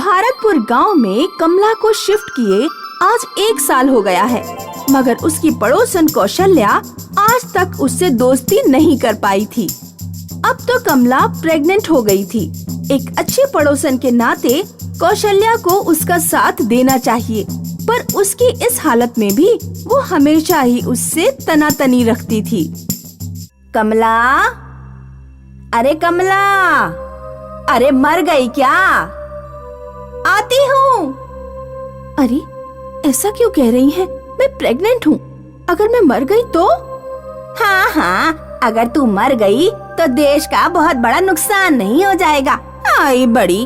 भारतपुर गांव में कमला को शिफ्ट किए आज 1 साल हो गया है, मगर उसकी पड़ोसन कौशल्या आज तक उससे दोस्ती नहीं कर पाई थी। अब तो कमला प्रेग्नेंट हो गई थी। एक अच्छी पड़ोसन के नाते कौशल्या को उसका साथ देना चाहिए, पर उसकी इस हालत में भी वो हमेशा ही उससे तनातनी रखती थी। कमला, अरे कमला, अरे मर गई क्या? आती हूँ। अरे ऐसा क्यों कह रही है? मैं प्रेग्नेंट हूँ। अगर मैं मर गई तो? हाँ हाँ, अगर तू मर गई तो देश का बहुत बड़ा नुकसान नहीं हो जाएगा। आई बड़ी,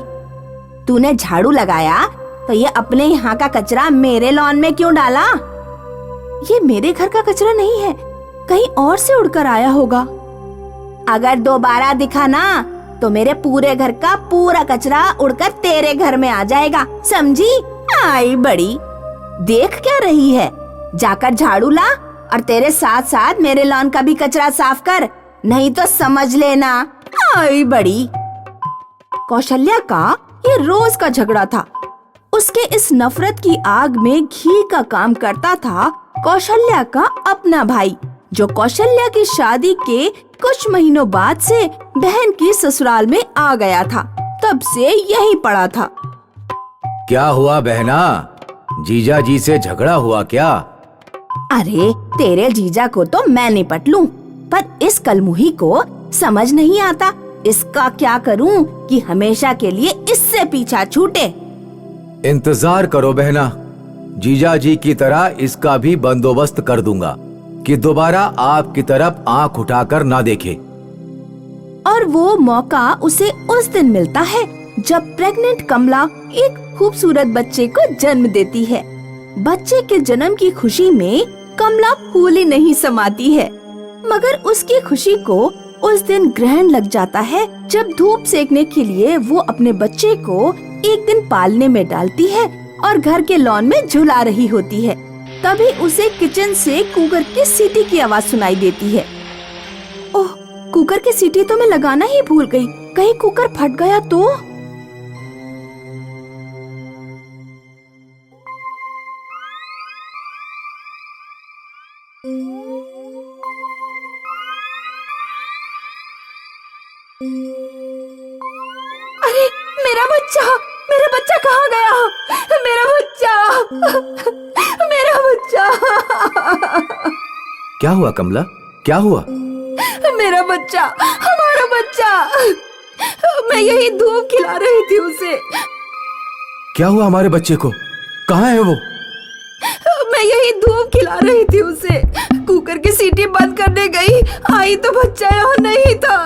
तूने झाड़ू लगाया तो ये अपने यहाँ का कचरा मेरे लॉन में क्यों डाला? ये मेरे घर का कचरा नहीं है, कहीं और से उड़कर आया होगा। अगर दोबारा दिखा ना तो मेरे पूरे घर का पूरा कचरा उड़कर तेरे घर में आ जाएगा, समझी? आई बड़ी, देख क्या रही है? जाकर झाड़ू ला और तेरे साथ साथ मेरे लॉन का भी कचरा साफ कर, नहीं तो समझ लेना। आई बड़ी। कौशल्या का ये रोज का झगड़ा था। उसके इस नफरत की आग में घी का काम करता था कौशल्या का अपना भाई, जो कौशल्या की शादी के कुछ महीनों बाद से बहन की ससुराल में आ गया था। तब से यही पड़ा था। क्या हुआ बहना? जीजा जी से झगड़ा हुआ क्या? अरे तेरे जीजा को तो मैं निपट लूं, पर इस कलमुही को समझ नहीं आता इसका क्या करूं कि हमेशा के लिए इससे पीछा छूटे। इंतजार करो बहना, जीजा जी की तरह इसका भी बंदोबस्त कर दूंगा कि दोबारा आपकी तरफ आंख उठाकर ना देखे। और वो मौका उसे उस दिन मिलता है जब प्रेग्नेंट कमला एक खूबसूरत बच्चे को जन्म देती है। बच्चे के जन्म की खुशी में कमला फूल ही नहीं समाती है, मगर उसकी खुशी को उस दिन ग्रहण लग जाता है जब धूप सेकने के लिए वो अपने बच्चे को एक दिन पालने में डालती है और घर के लॉन में झुला रही होती है। तभी उसे किचन से कुकर की सीटी की आवाज सुनाई देती है। ओह, कुकर की सीटी तो मैं लगाना ही भूल गई, कहीं कुकर फट गया तो? अरे मेरा बच्चा कहाँ गया? मेरा बच्चा क्या हुआ कमला? क्या हुआ? मेरा बच्चा, हमारा बच्चा। मैं यही धूप खिला रही थी उसे। क्या हुआ हमारे बच्चे को? कहाँ है वो? मैं यही धूप खिला रही थी उसे। कुकर की सीटी बंद करने गई, आई तो बच्चा यहाँ नहीं था।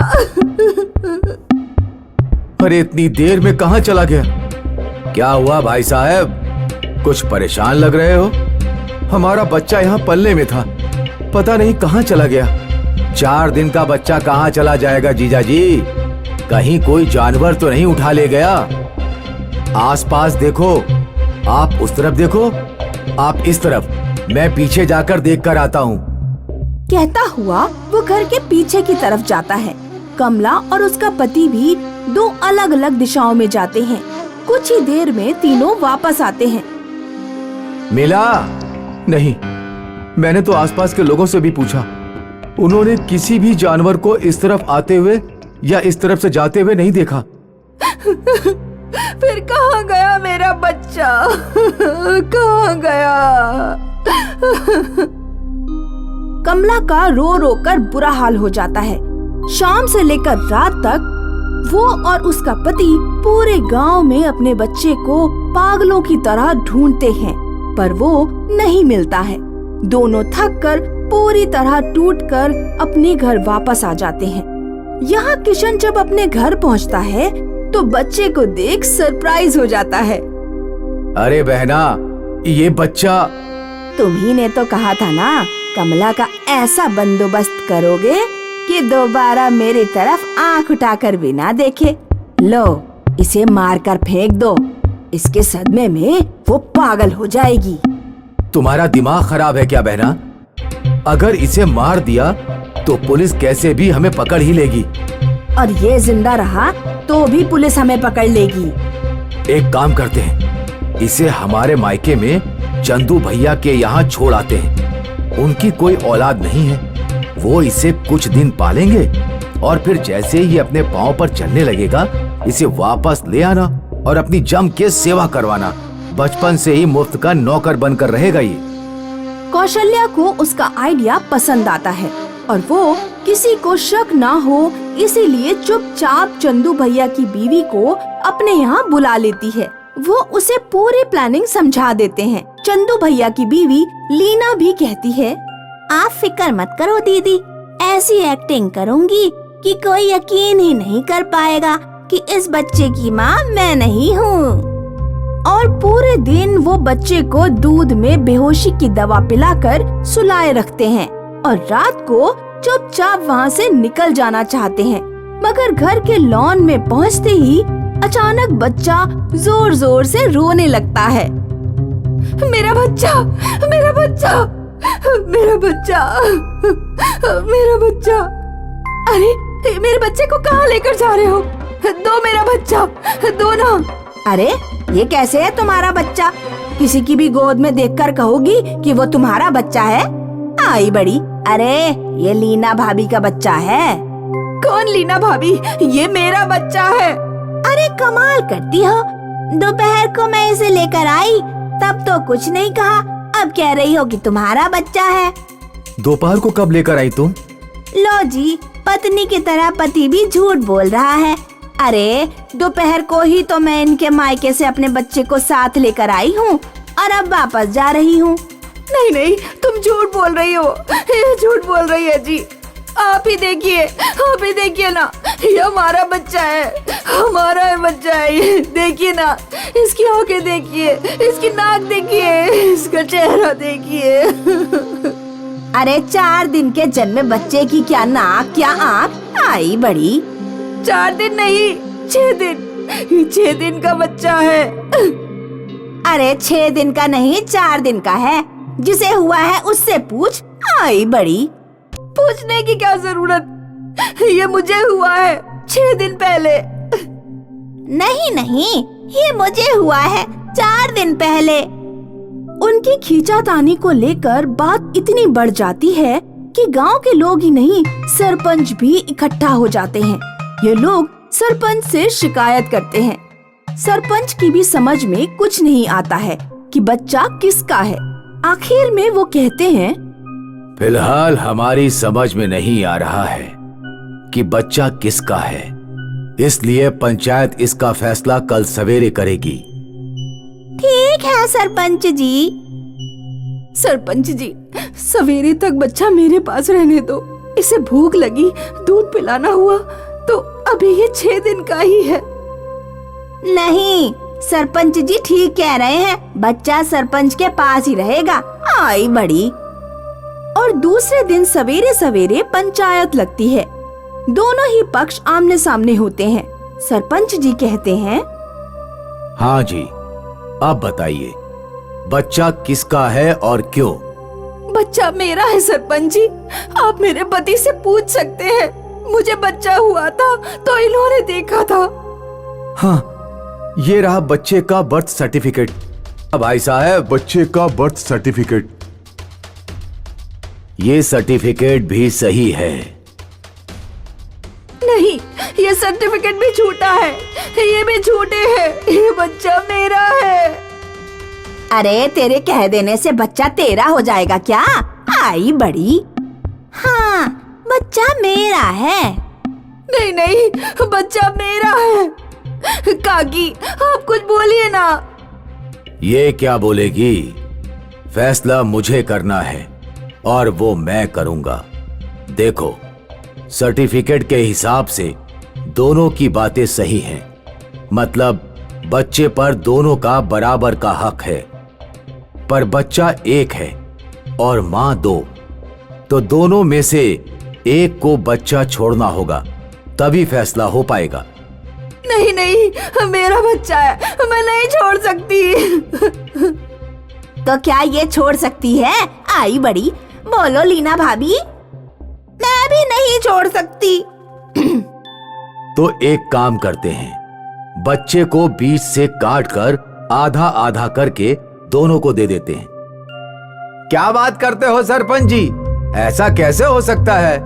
अरे इतनी देर में कहाँ चला गया? क्या हुआ भाई साहब? कुछ परेशान लग रहे हो? हमारा बच्चा यहाँ पल्ले में था, पता नहीं कहाँ चला गया। 4 दिन का बच्चा कहाँ चला जाएगा जीजा जी? कहीं कोई जानवर तो नहीं उठा ले गया? आसपास देखो, आप उस तरफ देखो, आप इस तरफ, मैं पीछे जाकर देख कर आता हूँ। कहता हुआ वो घर के पीछे की तरफ जाता है। कमला और उसका पति भी 2 अलग अलग दिशाओं में जाते हैं। कुछ ही देर में तीनों वापस आते हैं। मिला? नहीं, मैंने तो आसपास के लोगों से भी पूछा, उन्होंने किसी भी जानवर को इस तरफ आते हुए या इस तरफ से जाते हुए नहीं देखा। फिर कहाँ गया मेरा बच्चा? कहाँ गया? कमला का रो रो कर बुरा हाल हो जाता है। शाम से लेकर रात तक वो और उसका पति पूरे गांव में अपने बच्चे को पागलों की तरह ढूंढते हैं, पर वो नहीं मिलता है। दोनों थक कर पूरी तरह टूटकर अपने घर वापस आ जाते हैं। यहाँ किशन जब अपने घर पहुँचता है तो बच्चे को देख सरप्राइज हो जाता है। अरे बहना, ये बच्चा। तुम्ही ने तो कहा था ना, कमला का ऐसा बंदोबस्त करोगे कि दोबारा मेरी तरफ आंख उठाकर भी ना देखे। लो, इसे मारकर फेंक दो, इसके सदमे में वो पागल हो जाएगी। तुम्हारा दिमाग खराब है क्या बहना? अगर इसे मार दिया तो पुलिस कैसे भी हमें पकड़ ही लेगी। और ये जिंदा रहा तो भी पुलिस हमें पकड़ लेगी। एक काम करते हैं, इसे हमारे मायके में चंदू भैया के यहाँ छोड़ आते हैं। उनकी कोई औलाद नहीं है, वो इसे कुछ दिन पालेंगे और फिर जैसे ही अपने पांव पर चलने लगेगा इसे वापस ले आना और अपनी जम के सेवा करवाना। बचपन से ही मुफ्त का नौकर बनकर रहेगा ये। कौशल्या को उसका आइडिया पसंद आता है और वो किसी को शक ना हो इसीलिए चुपचाप चंदू भैया की बीवी को अपने यहाँ बुला लेती है। वो उसे पूरी प्लानिंग समझा देते हैं। चंदू भैया की बीवी लीना भी कहती है, आप फिक्र मत करो दीदी, ऐसी एक्टिंग करूँगी कि कोई यकीन ही नहीं कर पाएगा कि इस बच्चे की माँ मैं नहीं हूँ। और पूरे दिन वो बच्चे को दूध में बेहोशी की दवा पिलाकर सुलाए रखते हैं और रात को चुपचाप वहाँ से निकल जाना चाहते हैं। मगर घर के लॉन में पहुँचते ही अचानक बच्चा जोर जोर से रोने लगता है। मेरा बच्चा, मेरा बच्चा, मेरा बच्चा, मेरा बच्चा। अरे मेरे बच्चे को कहाँ लेकर जा रहे हो? दो मेरा बच्चा, दो ना। अरे ये कैसे है तुम्हारा बच्चा? किसी की भी गोद में देखकर कहोगी कि वो तुम्हारा बच्चा है? आई बड़ी। अरे ये लीना भाभी का बच्चा है। कौन लीना भाभी? ये मेरा बच्चा है। अरे कमाल करती हो, दोपहर को मैं इसे लेकर आई तब तो कुछ नहीं कहा, अब कह रही हो कि तुम्हारा बच्चा है। दोपहर को कब लेकर आई तुम? लो जी, पत्नी की तरह पति भी झूठ बोल रहा है। अरे दोपहर को ही तो मैं इनके मायके से अपने बच्चे को साथ लेकर आई हूँ और अब वापस जा रही हूँ। नहीं नहीं, तुम झूठ बोल रही हो, ये झूठ बोल रही है जी। आप ही देखिए ना, ये हमारा बच्चा है, हमारा बच्चा है ये। देखिए ना, इसकी आंखें देखिए, इसकी नाक देखिए, इसका चेहरा देखिए। अरे 4 दिन के जन्मे बच्चे की क्या नाक, क्या आँख? आई बड़ी। 4 दिन नहीं, 6 दिन। 6 दिन का बच्चा है। अरे 6 दिन का नहीं, 4 दिन का है। जिसे हुआ है उससे पूछ। आई बड़ी। पूछने की क्या जरूरत, ये मुझे हुआ है 6 दिन पहले। नहीं, ये मुझे हुआ है 4 दिन पहले। उनकी खींचातानी को लेकर बात इतनी बढ़ जाती है कि गांव के लोग ही नहीं, सरपंच भी इकट्ठा हो जाते हैं। ये लोग सरपंच से शिकायत करते हैं। सरपंच की भी समझ में कुछ नहीं आता है कि बच्चा किसका है। आखिर में वो कहते हैं, फिलहाल हमारी समझ में नहीं आ रहा है कि बच्चा किसका है, इसलिए पंचायत इसका फैसला कल सवेरे करेगी। ठीक है सरपंच जी। सरपंच जी, सवेरे तक बच्चा मेरे पास रहने दो। इसे भूख लगी, दूध पिलाना हुआ तो अभी ये 6 दिन का ही है। नहीं, सरपंच जी ठीक कह रहे हैं, बच्चा सरपंच के पास ही रहेगा। आई बड़ी। और दूसरे दिन सवेरे सवेरे पंचायत लगती है। दोनों ही पक्ष आमने सामने होते हैं। सरपंच जी कहते हैं, हाँ जी, अब बताइए बच्चा किसका है और क्यों? बच्चा मेरा है सरपंच जी, आप मेरे पति से पूछ सकते हैं। मुझे बच्चा हुआ था तो इन्होंने देखा था। हाँ, ये रहा बच्चे का बर्थ सर्टिफिकेट। भाई साहब, बच्चे का बर्थ सर्टिफिकेट। ये सर्टिफिकेट भी सही है। नहीं, ये सर्टिफिकेट भी झूठा है, ये भी झूठे है। ये बच्चा मेरा है। अरे तेरे कह देने से बच्चा तेरा हो जाएगा क्या? आई बड़ी। हाँ, बच्चा मेरा है। नहीं, बच्चा मेरा है। काकी, आप कुछ बोलिए ना। ये क्या बोलेगी? फैसला मुझे करना है और वो मैं करूंगा। देखो, सर्टिफिकेट के हिसाब से दोनों की बातें सही हैं। मतलब बच्चे पर दोनों का बराबर का हक है। पर बच्चा एक है और माँ 2, तो दोनों में से एक को बच्चा छोड़ना होगा, तभी फैसला हो पाएगा। नहीं, मेरा बच्चा है, मैं नहीं छोड़ सकती। तो क्या ये छोड़ सकती है? आई बड़ी। बोलो लीना भाभी। मैं भी नहीं छोड़ सकती। तो एक काम करते हैं, बच्चे को बीच से काट कर आधा आधा करके दोनों को दे देते हैं। क्या बात करते हो सरपंच जी, ऐसा कैसे हो सकता है?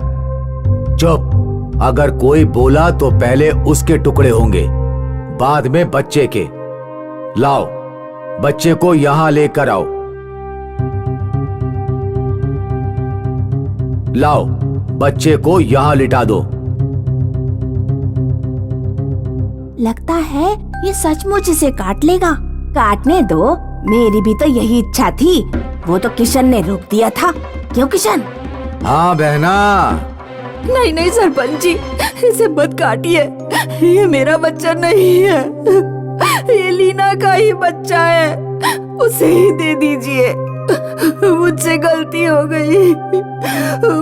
चुप, अगर कोई बोला तो पहले उसके टुकड़े होंगे, बाद में बच्चे के। लाओ, बच्चे को यहां लेकर आओ। लाओ, बच्चे को यहां लिटा दो। लगता है ये सचमुच इसे काट लेगा। काटने दो, मेरी भी तो यही इच्छा थी। वो तो किशन ने रोक दिया था, क्यों किशन? हाँ बहना। नहीं नहीं सरपंच जी, इसे मत काटिए, ये मेरा बच्चा नहीं है, ये लीना का ही बच्चा है, उसे ही दे दीजिए। मुझसे गलती हो गई,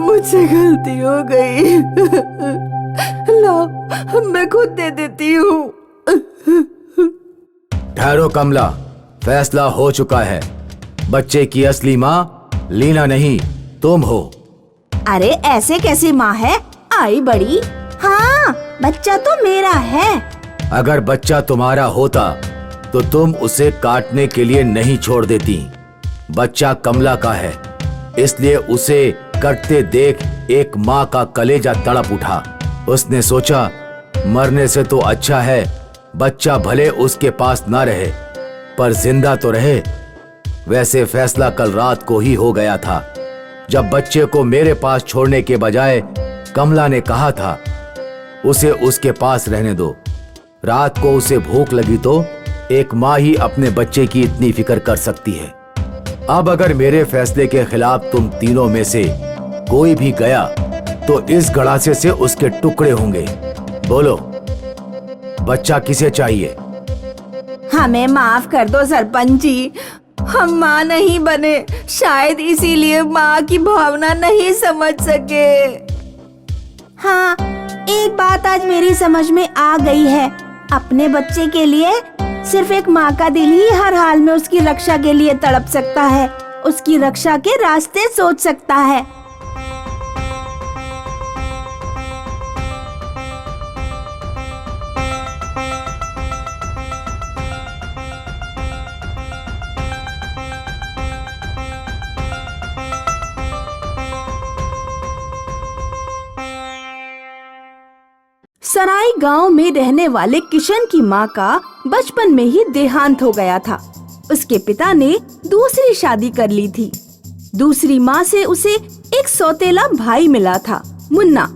मुझसे गलती हो गई। लो, मैं खुद दे देती हूँ। ठहरो कमला, फैसला हो चुका है। बच्चे की असली माँ लीना नहीं, तुम हो। अरे ऐसे कैसी माँ है? आई बड़ी। हाँ, बच्चा तो मेरा है। अगर बच्चा तुम्हारा होता तो तुम उसे काटने के लिए नहीं छोड़ देती। बच्चा कमला का है, इसलिए उसे कटते देख एक माँ का कलेजा तड़प उठा। उसने सोचा मरने से तो अच्छा है बच्चा भले उसके पास ना रहे पर जिंदा तो रहे। वैसे फैसला कल रात को ही हो गया था, जब बच्चे को मेरे पास छोड़ने के बजाय कमला ने कहा था उसे उसके पास रहने दो। रात को उसे भूख लगी तो एक माँ ही अपने बच्चे की इतनी फिक्र कर सकती है। अब अगर मेरे फैसले के खिलाफ तुम तीनों में से कोई भी गया तो इस गड़ासे से उसके टुकड़े होंगे। बोलो, बच्चा किसे चाहिए? हमें माफ कर दो सरपंच जी, हम माँ नहीं बने, शायद इसीलिए माँ की भावना नहीं समझ सके। हाँ, एक बात आज मेरी समझ में आ गई है। अपने बच्चे के लिए सिर्फ एक माँ का दिल ही हर हाल में उसकी रक्षा के लिए तड़प सकता है, उसकी रक्षा के रास्ते सोच सकता है। सराय गांव में रहने वाले किशन की माँ का बचपन में ही देहांत हो गया था। उसके पिता ने दूसरी शादी कर ली थी। दूसरी माँ से उसे एक सौतेला भाई मिला था, मुन्ना।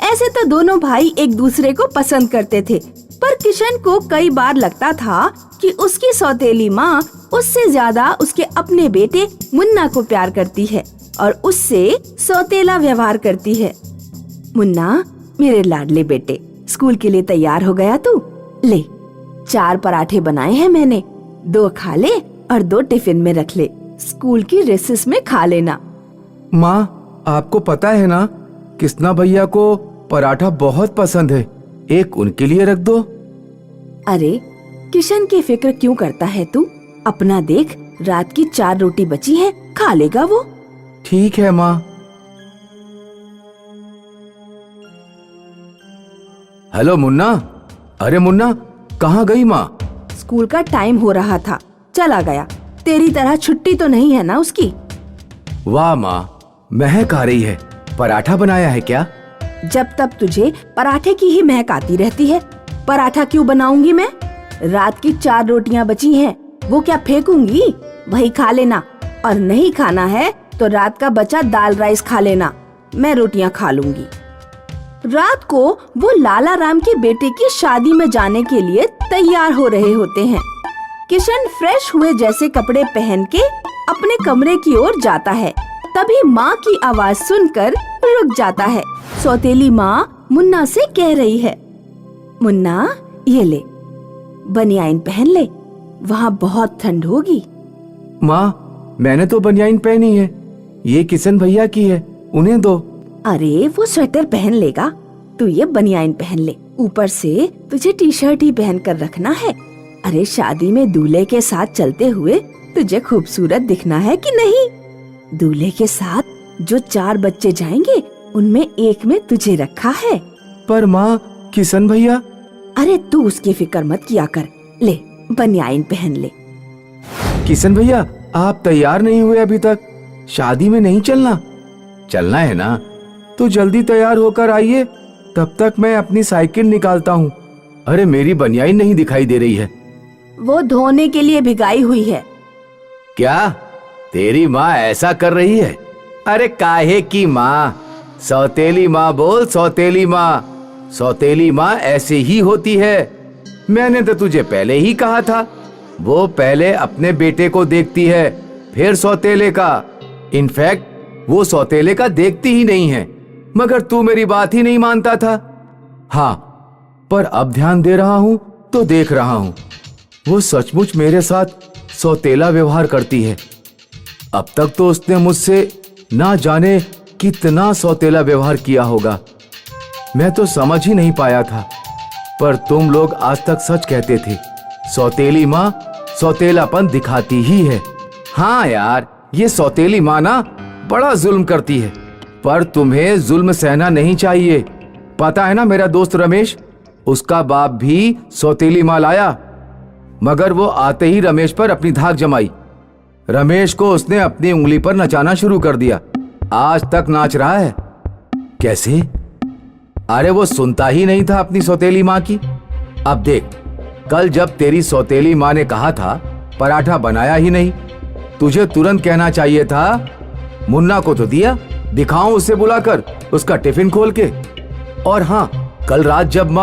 ऐसे तो दोनों भाई एक दूसरे को पसंद करते थे, पर किशन को कई बार लगता था कि उसकी सौतेली माँ उससे ज्यादा उसके अपने बेटे मुन्ना को प्यार करती है और उससे सौतेला व्यवहार करती है। मुन्ना, मेरे लाडले बेटे, स्कूल के लिए तैयार हो गया तू? ले, 4 पराठे बनाए हैं मैंने, 2 खा ले और 2 टिफिन में रख ले, स्कूल की रेसेस में खा लेना। माँ, आपको पता है ना किसना भैया को पराठा बहुत पसंद है, एक उनके लिए रख दो। अरे किशन की फिक्र क्यों करता है तू? अपना देख, रात की 4 रोटी बची है, खा लेगा वो। ठीक है माँ। हेलो मुन्ना। अरे मुन्ना, कहाँ गई माँ? स्कूल का टाइम हो रहा था, चला गया। तेरी तरह छुट्टी तो नहीं है ना उसकी। वाह माँ, महक आ रही है। पराठा बनाया है क्या? जब तब तुझे पराठे की ही महक आती रहती है। पराठा क्यों बनाऊंगी मैं? रात की 4 रोटियां बची हैं, वो क्या फेंकूंगी? वही खा लेना, और नहीं खाना है तो रात का बचा दाल राइस खा लेना, मैं रोटियां खा लूंगी। रात को वो लाला राम के बेटे की शादी में जाने के लिए तैयार हो रहे होते हैं। किशन फ्रेश हुए जैसे कपड़े पहन के अपने कमरे की ओर जाता है। तभी माँ की आवाज सुनकर रुक जाता है। सौतेली माँ मुन्ना से कह रही है, मुन्ना, ये ले, बनियाइन पहन ले, वहाँ बहुत ठंड होगी। माँ, मैंने तो बनियाइन पहनी है, ये किशन भैया की है, उन्हें दो। अरे वो स्वेटर पहन लेगा, तू ये बनियाइन पहन ले, ऊपर से तुझे टी-शर्ट ही पहन कर रखना है। अरे शादी में दूल्हे के साथ चलते हुए तुझे खूबसूरत दिखना है कि नहीं? दूल्हे के साथ जो 4 बच्चे जाएंगे उनमें एक में तुझे रखा है। पर माँ, किशन भैया, अरे तू उसकी फिक्र मत किया कर, ले बनियाइन पहन ले। किशन भैया, आप तैयार नहीं हुए अभी तक? शादी में नहीं चलना? चलना है ना तो जल्दी तैयार होकर आइए, तब तक मैं अपनी साइकिल निकालता हूँ। अरे मेरी बनियाइन नहीं दिखाई दे रही है। वो धोने के लिए भिगाई हुई है। क्या तेरी माँ ऐसा कर रही है? अरे काहे की माँ? सौतेली माँ बोल, सौतेली माँ। सौतेली माँ ऐसे ही होती है। मैंने तो तुझे पहले ही कहा था। वो पहले अपने बेटे को देखती है, फिर सौतेले का। इनफैक्ट वो सौतेले का देखती ही नहीं है, मगर तू मेरी बात ही नहीं मानता था। हाँ, पर अब ध्यान दे रहा हूँ तो देख रहा हूँ, वो सचमुच मेरे साथ सौतेला व्यवहार करती है। अब तक तो उसने मुझसे ना जाने कितना सौतेला व्यवहार किया होगा, मैं तो समझ ही नहीं पाया था। पर तुम लोग आज तक सच कहते थे, सौतेली माँ सौतेलापन दिखाती ही है। हाँ यार, ये सौतेली माँ ना बड़ा जुल्म करती है, पर तुम्हें जुल्म सहना नहीं चाहिए। पता है ना, मेरा दोस्त रमेश, उसका बाप भी सौतेली माँ लाया, मगर वो आते ही रमेश पर अपनी धाक जमाई। रमेश को उसने अपनी उंगली पर नचाना शुरू कर दिया। आज तक नाच रहा है। कैसे? अरे वो सुनता ही नहीं था अपनी सौतेली माँ की। अब देख, कल जब तेरी सौतेली माँ ने कहा था पराठा बनाया ही नहीं, तुझे तुरंत कहना चाहिए था। मुन्ना को तो दिया, दिखाऊं उसे बुलाकर उसका टिफिन खोल के। और हाँ, कल रात जब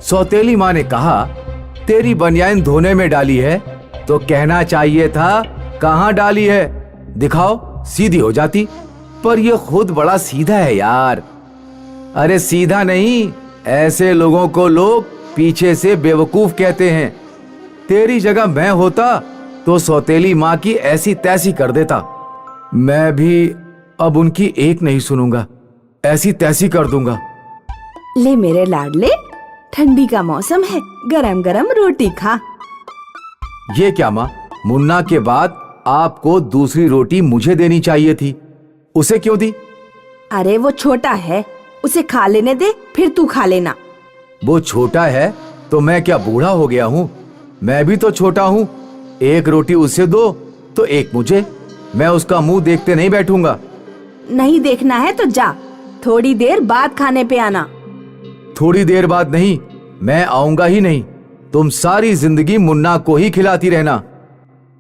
सौतेली माँ ने कहा तेरी बनियाइन धोने में डाली है, तो कहना चाहिए था कहाँ डाली है, दिखाओ, सीधी हो जाती। पर ये खुद बड़ा सीधा है यार। अरे सीधा नहीं, ऐसे लोगों को लोग पीछे से बेवकूफ कहते हैं। तेरी जगह मैं होता तो सौतेली माँ की ऐसी तैसी कर देता। मैं भी अब उनकी एक नहीं सुनूंगा, ऐसी तैसी कर दूंगा। ले मेरे लाडले, ठंडी का मौसम है, गरम गरम रोटी खा। ये क्या माँ, मुन्ना के बाद आपको दूसरी रोटी मुझे देनी चाहिए थी, उसे क्यों दी? अरे वो छोटा है, उसे खा लेने दे, फिर तू खा लेना। वो छोटा है तो मैं क्या बूढ़ा हो गया हूँ? मैं भी तो छोटा हूँ। एक रोटी उसे दो तो एक मुझे। मैं उसका मुंह देखते नहीं बैठूंगा। नहीं देखना है तो जा, थोड़ी देर बाद खाने पे आना। थोड़ी देर बाद नहीं, मैं आऊंगा ही नहीं। तुम सारी जिंदगी मुन्ना को ही खिलाती रहना।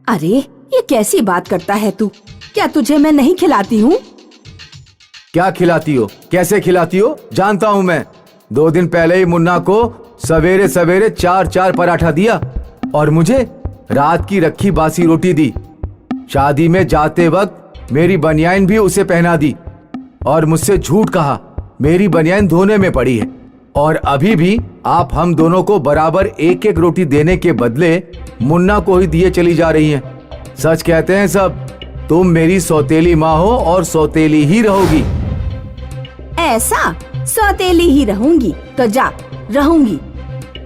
अरे ये कैसी बात करता है तू? क्या तुझे मैं नहीं खिलाती हूँ? क्या खिलाती हो, कैसे खिलाती हो जानता हूँ मैं। 2 दिन पहले ही मुन्ना को सवेरे सवेरे 4 पराठा दिया और मुझे रात की रखी बासी रोटी दी। शादी में जाते वक्त मेरी बनियाइन भी उसे पहना दी और मुझसे झूठ कहा मेरी बनियाइन धोने में पड़ी है। और अभी भी आप हम दोनों को बराबर एक एक रोटी देने के बदले मुन्ना को ही दिए चली जा रही हैं। सच कहते हैं सब, तुम मेरी सौतेली माँ हो और सौतेली ही रहोगी। ऐसा? सौतेली ही रहूंगी तो जा, रहूंगी।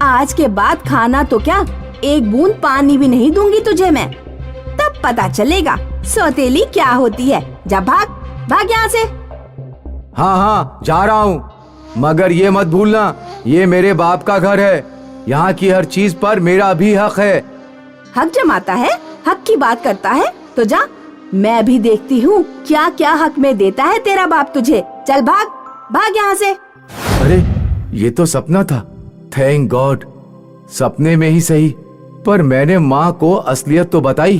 आज के बाद खाना तो क्या, एक बूंद पानी भी नहीं दूंगी तुझे मैं। तब पता चलेगा सौतेली क्या होती है। जा भाग, भाग यहाँ से। हाँ हाँ, जा रहा हूँ, मगर ये मत भूलना, ये मेरे बाप का घर है। यहाँ की हर चीज पर मेरा भी हक है। हक जमाता है, हक की बात करता है तो जा, मैं भी देखती हूँ क्या क्या हक में देता है तेरा बाप तुझे। चल भाग, भाग यहाँ से। अरे ये तो सपना था। थैंक गॉड, सपने में ही सही, पर मैंने माँ को असलियत तो बताई।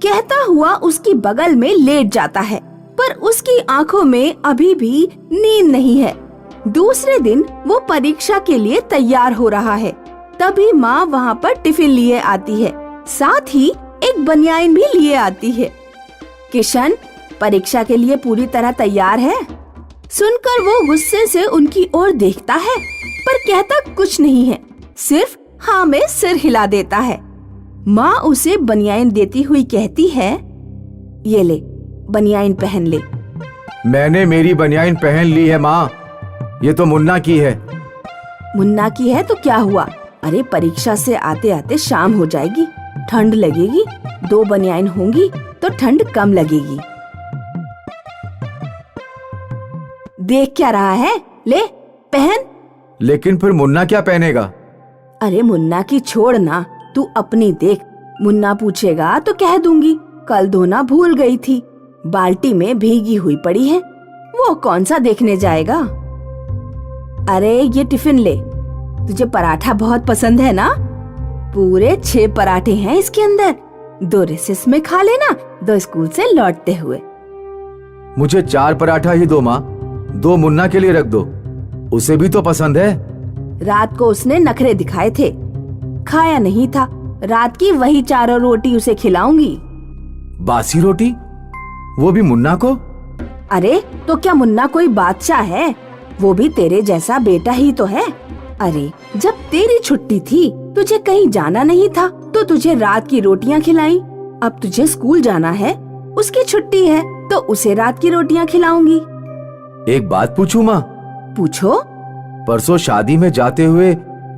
कहता हुआ उसकी बगल में लेट जाता है, पर उसकी आंखों में अभी भी नींद नहीं है। दूसरे दिन वो परीक्षा के लिए तैयार हो रहा है, तभी माँ वहाँ पर टिफिन लिए आती है, साथ ही एक बनियाइन भी लिए आती है। किशन, परीक्षा के लिए पूरी तरह तैयार है? सुनकर वो गुस्से से उनकी ओर देखता है, पर कहता कुछ नहीं है, सिर्फ हाँ में सिर हिला देता है। माँ उसे बनियाइन देती हुई कहती है, ये ले, बनियाइन पहन ले। मैंने मेरी बनियाइन पहन ली है माँ, ये तो मुन्ना की है। मुन्ना की है तो क्या हुआ? अरे परीक्षा से आते आते शाम हो जाएगी, ठंड लगेगी, 2 बनियाइन होंगी तो ठंड कम लगेगी। देख क्या रहा है, ले पहन। लेकिन फिर मुन्ना क्या पहनेगा? अरे मुन्ना की छोड़ ना, तू अपनी देख। मुन्ना पूछेगा तो कह दूंगी कल धोना भूल गई थी, बाल्टी में भीगी हुई पड़ी है। वो कौन सा देखने जाएगा? अरे ये टिफिन ले, तुझे पराठा बहुत पसंद है ना? पूरे 6 पराठे हैं इसके अंदर, 2 रिसेस में खा लेना, 2 स्कूल से लौटते हुए। मुझे 4 पराठा ही दो माँ, 2 मुन्ना के लिए रख दो, उसे भी तो पसंद है। रात को उसने नखरे दिखाए थे, खाया नहीं था। रात की वही 4 रोटी उसे खिलाऊंगी। बासी रोटी, वो भी मुन्ना को? अरे तो क्या मुन्ना कोई बादशाह है? वो भी तेरे जैसा बेटा ही तो है। अरे जब तेरी छुट्टी थी, तुझे कहीं जाना नहीं था, तो तुझे रात की रोटियां खिलाई। अब तुझे स्कूल जाना है, उसकी छुट्टी है, तो उसे रात की रोटियां खिलाऊंगी। एक बात पूछूं माँ? पूछो। परसों शादी में जाते हुए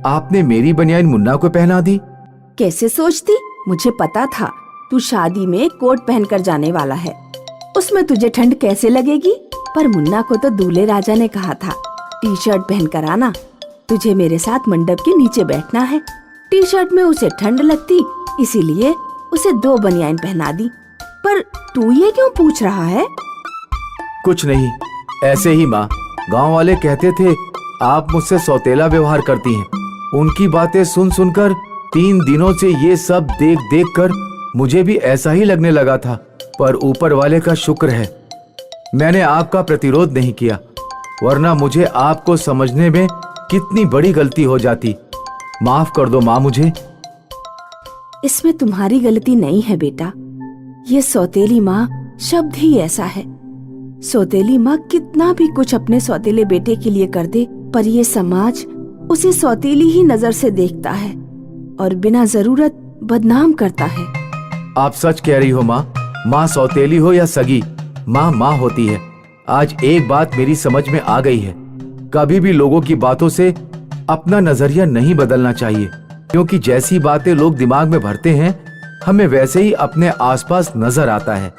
आपने मेरी बनियान मुन्ना को पहना दी। कैसे सोचती? मुझे पता था तू शादी में कोट पहनकर जाने वाला है, उसमें तुझे ठंड कैसे लगेगी। पर मुन्ना को तो दूल्हे राजा ने कहा था टी शर्ट पहन कर आना, तुझे मेरे साथ मंडप के नीचे बैठना है। टी शर्ट में उसे ठंड लगती, इसीलिए उसे 2 बनियान पहना दी। पर तू ये क्यों पूछ रहा है? कुछ नहीं, ऐसे ही माँ। गांव वाले कहते थे आप मुझसे सौतेला व्यवहार करती हैं। उनकी बातें सुन सुनकर 3 दिनों से ये सब देख देख कर मुझे भी ऐसा ही लगने लगा था। पर ऊपर वाले का शुक्र है मैंने आपका प्रतिरोध नहीं किया, वरना मुझे आपको समझने में कितनी बड़ी गलती हो जाती। माफ कर दो माँ मुझे। इसमें तुम्हारी गलती नहीं है बेटा, ये सौतेली माँ शब्द ही ऐसा है। सौतेली माँ कितना भी कुछ अपने सौतेले बेटे के लिए कर दे, पर ये समाज उसे सौतेली ही नजर से देखता है और बिना जरूरत बदनाम करता है। आप सच कह रही हो माँ। माँ सौतेली हो या सगी, माँ माँ होती है। आज एक बात मेरी समझ में आ गई है, कभी भी लोगों की बातों से अपना नजरिया नहीं बदलना चाहिए, क्योंकि जैसी बातें लोग दिमाग में भरते हैं, हमें वैसे ही अपने आसपास नजर आता है।